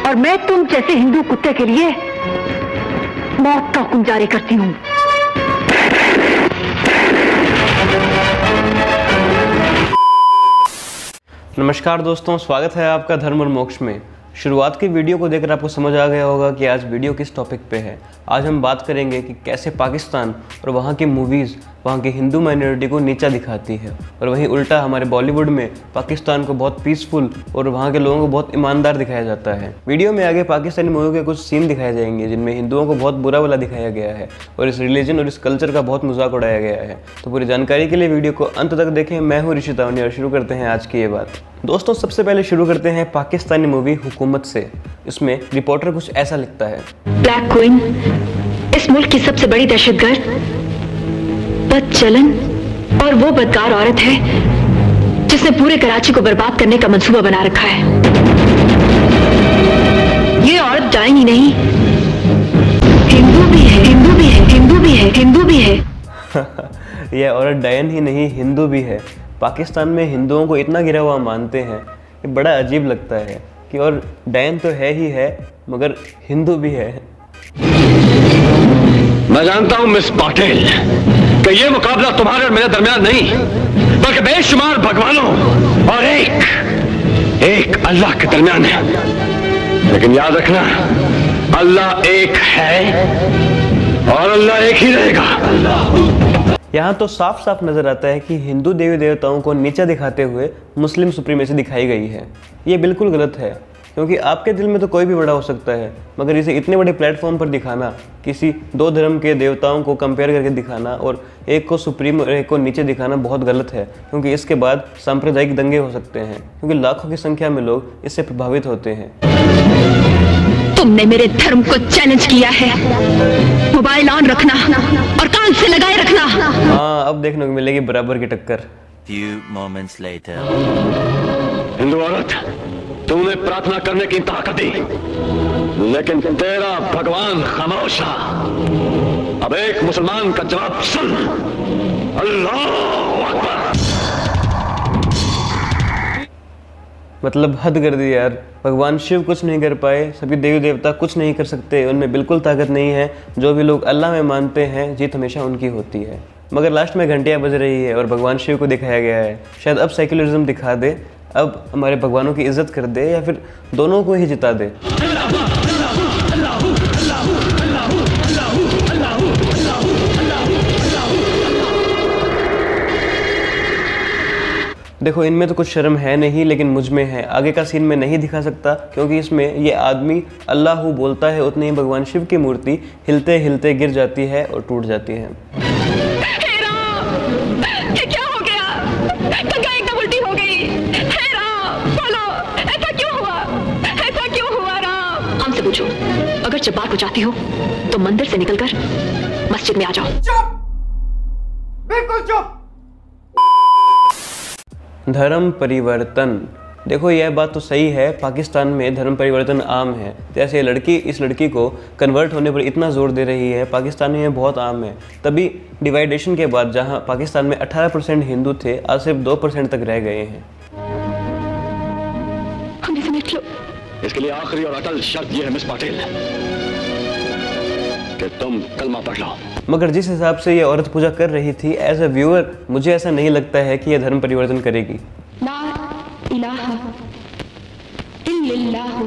और मैं तुम जैसे हिंदू कुत्ते के लिए मौत का हुक्म जारी करती हूँ। नमस्कार दोस्तों, स्वागत है आपका धर्म और मोक्ष में। शुरुआत की वीडियो को देखकर आपको समझ आ गया होगा कि आज वीडियो किस टॉपिक पे है। आज हम बात करेंगे कि कैसे पाकिस्तान और वहाँ की मूवीज़ वहाँ की हिंदू माइनॉरिटी को नीचा दिखाती है, और वहीं उल्टा हमारे बॉलीवुड में पाकिस्तान को बहुत पीसफुल और वहाँ के लोगों को बहुत ईमानदार दिखाया जाता है। वीडियो में आगे पाकिस्तानी मूवी के कुछ सीन दिखाए जाएंगे जिनमें हिंदुओं को बहुत बुरा भला दिखाया गया है और इस रिलीजन और इस कल्चर का बहुत मजाक उड़ाया गया है। तो पूरी जानकारी के लिए वीडियो को अंत तक देखें। मैं हूँ ऋषि तावनी और शुरू करते हैं आज की ये बात। दोस्तों, सबसे पहले शुरू करते हैं पाकिस्तानी मूवी हुकूमत से। इसमें रिपोर्टर कुछ ऐसा लिखता है। ब्लैक क्वीन इस मुल्क की सबसे बड़ी दहशतगर्द, बदचलन और वो बदकार औरत है जिसने पूरे कराची को बर्बाद करने का मंसूबा बना रखा है। ये औरत डायन ही नहीं, हिंदू भी है, हिंदू भी है, हिंदू भी है, हिंदू भी है। यह औरत डायन ही नहीं, हिंदू भी है। पाकिस्तान में हिंदुओं को इतना गिरा हुआ मानते हैं कि बड़ा अजीब लगता है कि और डायन तो है ही है मगर हिंदू भी है। मैं जानता हूं मिस पाटिल कि ये मुकाबला तुम्हारे और मेरे दरमियान नहीं बल्कि बेशुमार भगवानों और एक अल्लाह के दरमियान है। लेकिन याद रखना, अल्लाह एक है और अल्लाह एक ही रहेगा। यहाँ तो साफ साफ नजर आता है कि हिंदू देवी देवताओं को नीचा दिखाते हुए मुस्लिम सुप्रीमेसी दिखाई गई है। ये बिल्कुल गलत है, क्योंकि आपके दिल में तो कोई भी बड़ा हो सकता है, मगर इसे इतने बड़े प्लेटफॉर्म पर दिखाना, किसी दो धर्म के देवताओं को कंपेयर करके दिखाना और एक को सुप्रीम और एक को नीचे दिखाना बहुत गलत है, क्योंकि इसके बाद सांप्रदायिक दंगे हो सकते हैं, क्योंकि लाखों की संख्या में लोग इससे प्रभावित होते हैं। तुमने मेरे धर्म को चैलेंज किया है। मोबाइल ऑन रखना और कान से लगाए रखना। हाँ, अब देखने को मिलेगी बराबर की टक्कर। Few moments later. हिंदू औरत, तूने प्रार्थना करने की ताकत दी, लेकिन तेरा भगवान खामोश है। अब एक मुसलमान का जवाब सुन। अल्लाह अकबर। मतलब हद कर दी यार। भगवान शिव कुछ नहीं कर पाए, सभी देवी देवता कुछ नहीं कर सकते, उनमें बिल्कुल ताकत नहीं है। जो भी लोग अल्लाह में मानते हैं, जीत हमेशा उनकी होती है। मगर लास्ट में घंटियाँ बज रही है और भगवान शिव को दिखाया गया है। शायद अब सेक्युलरिज्म दिखा दे, अब हमारे भगवानों की इज्जत कर दे, या फिर दोनों को ही जिता दे। देखो, इनमें तो कुछ शर्म है नहीं, लेकिन मुझ में है। आगे का सीन मैं नहीं दिखा सकता क्योंकि इसमें ये आदमी अल्लाहू बोलता है, उतने ही भगवान शिव की मूर्ति हिलते हिलते गिर जाती है और टूट जाती है। ये क्या हो गया? गंगा एकदम उल्टी हो गई। हे राम, बोलो, ऐसा क्यों हुआ? ऐसा क्यों हुआ राम? हमसे पूछो। अगर जब बात हो जाती हो तो मंदिर से निकलकर मस्जिद में आ जाओ। चुप, बिल्कुल चुप। धर्म परिवर्तन। देखो, यह बात तो सही है, पाकिस्तान में धर्म परिवर्तन आम है। जैसे ये लड़की इस लड़की को कन्वर्ट होने पर इतना जोर दे रही है, पाकिस्तान में बहुत आम है। तभी डिवाइडेशन के बाद जहां पाकिस्तान में 18% हिंदू थे, आज सिर्फ 2% तक रह गए हैं। इसके लिए आखिरी और अटल शर्त यह है मिस पाटिल कि तुम कलमा पढ़ लो। मगर जिस हिसाब से ये औरत पूजा कर रही थी, एज अ व्यूअर मुझे ऐसा नहीं लगता है कि यह धर्म परिवर्तन करेगी। ला इलाहा इल्लल्लाह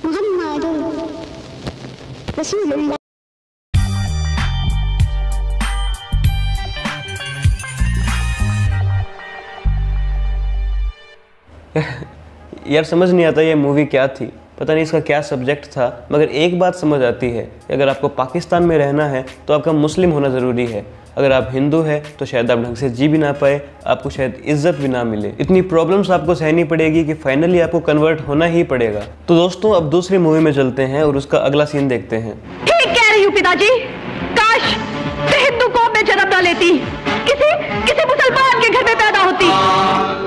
मुहम्मदुर रसूलुल्लाह। यार समझ नहीं आता ये मूवी क्या थी, पता नहीं इसका क्या सब्जेक्ट था। मगर एक बात समझ आती है कि अगर आपको पाकिस्तान में रहना है तो आपका मुस्लिम होना ज़रूरी है। अगर आप हिंदू हैं तो शायद आप ढंग से जी भी ना पाए, आपको शायद इज्जत भी ना मिले, इतनी प्रॉब्लम्स आपको सहनी पड़ेगी कि फाइनली आपको कन्वर्ट होना ही पड़ेगा। तो दोस्तों, अब दूसरी मूवी में चलते हैं और उसका अगला सीन देखते हैं। ठीक कह रही हूँ पिताजी, काश मैं हिंदू कौम में जन्म न लेती, किसी मुसलमान के घर में पैदा होती।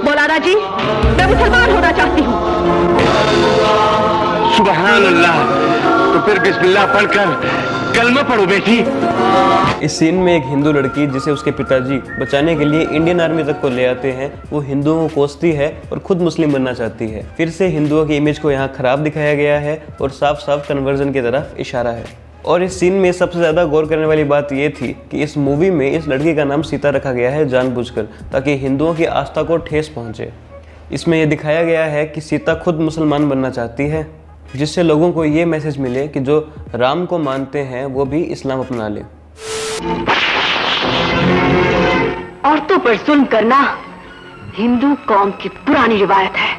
मौलाना जी, मैं मुसलमान होना चाहती हूँ। सुबहान अल्लाह। तो फिर बिस्मिल्लाह पढ़कर कलमा पढ़ो बेटी। इस सीन में एक हिंदू लड़की जिसे उसके पिताजी बचाने के लिए इंडियन आर्मी तक को ले आते हैं, वो हिंदुओं को कोसती है और खुद मुस्लिम बनना चाहती है। फिर से हिंदुओं की इमेज को यहाँ खराब दिखाया गया है और साफ साफ कन्वर्जन की तरफ इशारा है। और इस सीन में सबसे ज़्यादा गौर करने वाली बात यह थी कि इस मूवी में इस लड़की का नाम सीता रखा गया है जानबूझकर, ताकि हिंदुओं की आस्था को ठेस पहुँचे। इसमें यह दिखाया गया है कि सीता खुद मुसलमान बनना चाहती है, जिससे लोगों को ये मैसेज मिले कि जो राम को मानते हैं वो भी इस्लाम अपना ले। औरतों पर जुल्म करना हिंदू कौम की पुरानी रिवायत है।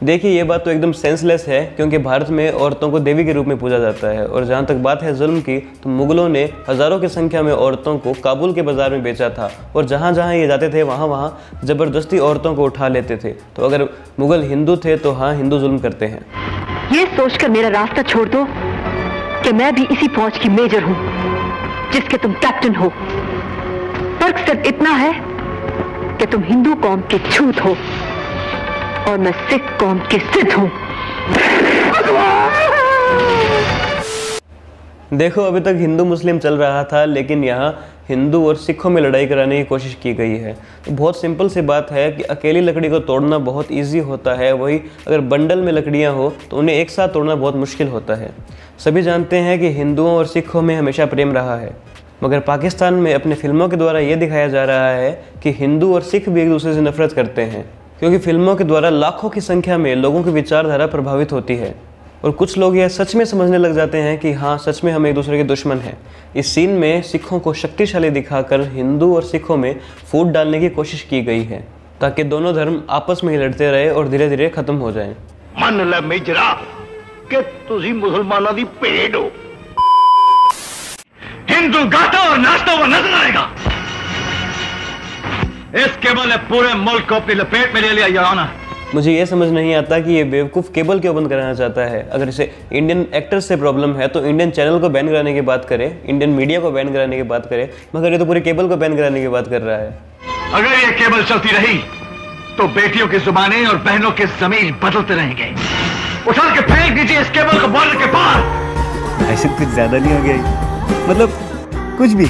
देखिए ये बात तो एकदम सेंसलेस है, क्योंकि भारत में औरतों को देवी के रूप में पूजा जाता है। और जहाँ तक बात है जुल्म की, तो मुगलों ने हज़ारों की संख्या में औरतों को काबुल के बाज़ार में बेचा था, और जहाँ जहाँ ये जाते थे वहाँ वहाँ ज़बरदस्ती औरतों को उठा लेते थे। तो अगर मुगल हिंदू थे तो हाँ, हिंदू जुल्म करते हैं। ये सोचकर मेरा रास्ता छोड़ दो कि मैं भी इसी फौज की मेजर हूँ जिसके तुम कैप्टन हो। फर्क सिर्फ इतना है कि तुम हिंदू कौम के छूत हो और मैं सिख कौम की सिद्ध हूं। देखो अभी तक हिंदू मुस्लिम चल रहा था, लेकिन यहाँ हिंदू और सिखों में लड़ाई कराने की कोशिश की गई है। तो बहुत सिंपल सी बात है कि अकेली लकड़ी को तोड़ना बहुत इजी होता है, वही अगर बंडल में लकड़ियाँ हो तो उन्हें एक साथ तोड़ना बहुत मुश्किल होता है। सभी जानते हैं कि हिंदुओं और सिखों में हमेशा प्रेम रहा है, मगर पाकिस्तान में अपने फिल्मों के द्वारा ये दिखाया जा रहा है कि हिंदू और सिख भी एक दूसरे से नफरत करते हैं, क्योंकि फिल्मों के द्वारा लाखों की संख्या में लोगों की विचारधारा प्रभावित होती है और कुछ लोग यह सच में समझने लग जाते हैं कि हाँ, सच में हम एक दूसरे के दुश्मन हैं। इस सीन में सिखों को शक्तिशाली दिखाकर हिंदू और सिखों में फूट डालने की कोशिश की गई है, ताकि दोनों धर्म आपस में ही लड़ते रहे और धीरे धीरे खत्म हो जाएं। मन ले मेजरा कि तुसी मुसलमानों दी भेड़ हो। हिंदू गाता और नाचता हुआ नजर आएगा। इस केबल ने पूरे मुल्क को अपनी लपेट में ले लिया याना। मुझे ये समझ नहीं आता कि ये बेवकूफ़ केबल क्यों बंद कराना चाहता है। अगर इसे इंडियन एक्टर्स से प्रॉब्लम है तो इंडियन चैनल को बैन कराने की बात करे, इंडियन मीडिया को बैन कराने की बात करे, मगर ये तो पूरे केबल को बैन कराने की बात कर रहा है। अगर ये केबल चलती रही तो बेटियों की जुबानें और बहनों के ज़मीर बदलते रहेंगे। उठा के फेंक दीजिए इस केबल को बॉर्डर के पार। ऐसे कुछ ज्यादा नहीं हो गया, मतलब कुछ भी।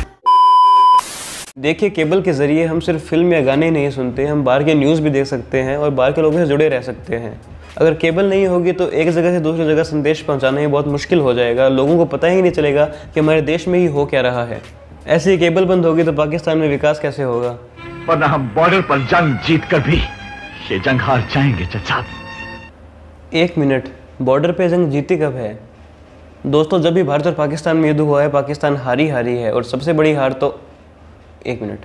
देखिए केबल के ज़रिए हम सिर्फ फिल्म या गाने नहीं सुनते, हम बाहर के न्यूज़ भी देख सकते हैं और बाहर के लोगों से जुड़े रह सकते हैं। अगर केबल नहीं होगी तो एक जगह से दूसरी जगह संदेश पहुंचाना ही बहुत मुश्किल हो जाएगा। लोगों को पता ही नहीं चलेगा कि हमारे देश में ही हो क्या रहा है। ऐसे ही केबल बंद होगी तो पाकिस्तान में विकास कैसे होगा। वरना हम बॉर्डर पर जंग जीत कर भी ये जंग हार जाएंगे चचा। एक मिनट, बॉर्डर पे जंग जीती कब है? दोस्तों, जब भी भारत और पाकिस्तान में युद्ध हुआ है पाकिस्तान हारी है, और सबसे बड़ी हार तो एक मिनट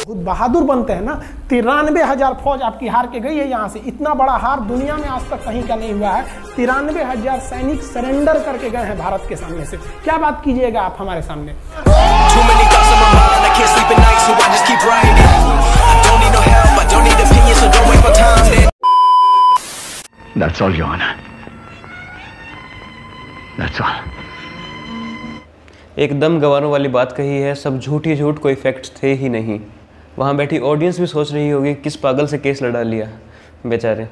बहुत बहादुर बनते हैं ना। 93,000 फौज आपकी हार के गई है यहाँ से। इतना बड़ा हार दुनिया में आज तक कहीं का नहीं हुआ है। 93,000 सैनिक सरेंडर करके गए हैं भारत के सामने से। क्या बात कीजिएगा आप हमारे सामने। That's all, Your Honor. That's all. एकदम गवारों वाली बात कही है। सब झूठ ही झूठ, कोई फैक्ट्स थे ही नहीं। वहाँ बैठी ऑडियंस भी सोच रही होगी किस पागल से केस लड़ा लिया बेचारे।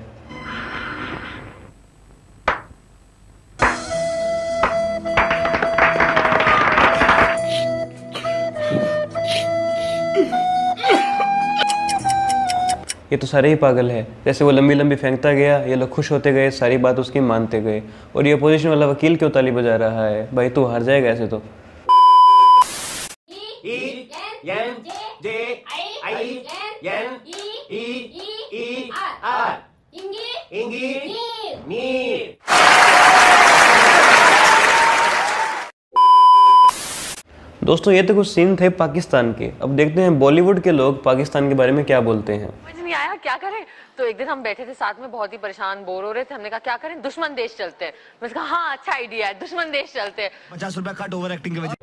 ये तो सारे ही पागल है। जैसे वो लंबी लंबी फेंकता गया, ये लोग खुश होते गए, सारी बात उसकी मानते गए। और ये अपोजिशन वाला वकील क्यों ताली बजा रहा है? भाई तू हार जाएगा ऐसे तो। दोस्तों ये तो कुछ सीन थे पाकिस्तान के। अब देखते हैं बॉलीवुड के लोग पाकिस्तान के बारे में क्या बोलते हैं। समझ नहीं आया क्या करें। तो एक दिन हम बैठे थे साथ में, बहुत ही परेशान बोर हो रहे थे। हमने कहा क्या करें, दुश्मन देश चलते हैं। मैंने कहा हाँ अच्छा आइडिया है, दुश्मन देश चलते हैं। 50 रुपया कट ओवर एक्टिंग के वजह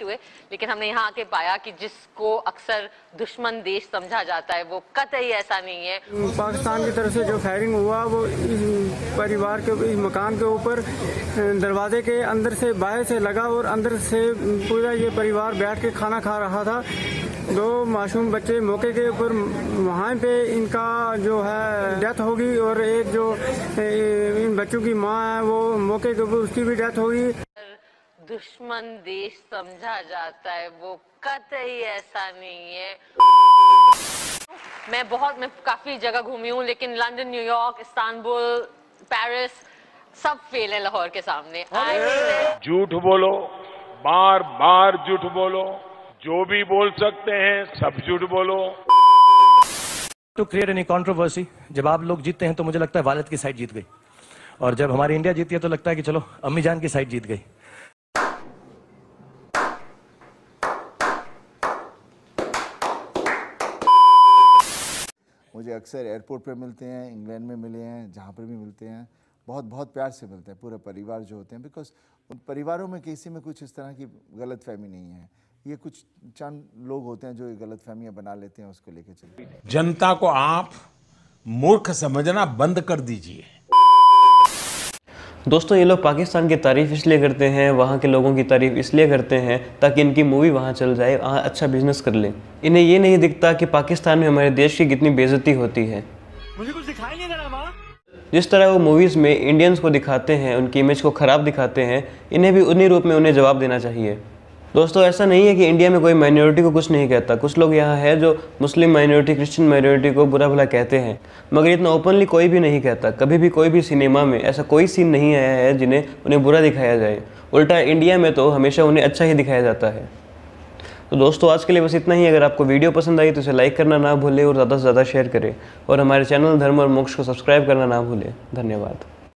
हुए, लेकिन हमने यहाँ आके पाया कि जिसको अक्सर दुश्मन देश समझा जाता है वो कतई ऐसा नहीं है। पाकिस्तान की तरफ से जो फायरिंग हुआ वो इस परिवार के, इस मकान के ऊपर दरवाजे के अंदर से बाहर से लगा और अंदर से पूरा ये परिवार बैठ के खाना खा रहा था। 2 मासूम बच्चे मौके के ऊपर वहाँ पे इनका जो है डेथ होगी, और एक जो इन बच्चों की माँ है वो मौके के ऊपर उसकी भी डेथ होगी। दुश्मन देश समझा जाता है, वो कतई ऐसा नहीं है। मैं काफी जगह घूमी हूँ, लेकिन लंदन, न्यूयॉर्क, इस्तांबुल, पेरिस सब फेल है लाहौर के सामने। झूठ बोलो, बार बार झूठ बोलो, जो भी बोल सकते हैं सब झूठ बोलो। टू क्रिएट एनी कंट्रोवर्सी, जब आप लोग जीतते हैं तो मुझे लगता है वालिद की साइड जीत गई, और जब हमारी इंडिया जीती है तो लगता है कि चलो अम्मी जान की साइड जीत गई। मुझे अक्सर एयरपोर्ट पे मिलते हैं, इंग्लैंड में मिले हैं, जहाँ पर भी मिलते हैं, बहुत बहुत प्यार से मिलते हैं, पूरे परिवार जो होते हैं, बिकॉज उन परिवारों में किसी में कुछ इस तरह की गलतफहमी नहीं है। ये कुछ चंद लोग होते हैं जो ये गलतफहमियां बना लेते हैं, उसको लेके चलते। जनता को आप मूर्ख समझना बंद कर दीजिए। दोस्तों, ये लोग पाकिस्तान की तारीफ इसलिए करते हैं, वहाँ के लोगों की तारीफ इसलिए करते हैं ताकि इनकी मूवी वहाँ चल जाए, वहाँ अच्छा बिजनेस कर ले। इन्हें ये नहीं दिखता कि पाकिस्तान में हमारे देश की कितनी बेइज्जती होती है। मुझे कुछ दिखाई नहीं दे रहा वहाँ। जिस तरह वो मूवीज़ में इंडियंस को दिखाते हैं, उनकी इमेज को ख़राब दिखाते हैं, इन्हें भी उन्हीं रूप में उन्हें जवाब देना चाहिए। दोस्तों, ऐसा नहीं है कि इंडिया में कोई माइनॉरिटी को कुछ नहीं कहता। कुछ लोग यहाँ है जो मुस्लिम माइनॉरिटी, क्रिश्चियन माइनॉरिटी को बुरा भला कहते हैं, मगर इतना ओपनली कोई भी नहीं कहता। कभी भी कोई भी सिनेमा में ऐसा कोई सीन नहीं आया है जिन्हें उन्हें बुरा दिखाया जाए। उल्टा इंडिया में तो हमेशा उन्हें अच्छा ही दिखाया जाता है। तो दोस्तों, आज के लिए बस इतना ही। अगर आपको वीडियो पसंद आई तो इसे लाइक करना ना भूलें और ज़्यादा से ज़्यादा शेयर करें, और हमारे चैनल धर्म और मोक्ष को सब्सक्राइब करना ना भूलें। धन्यवाद।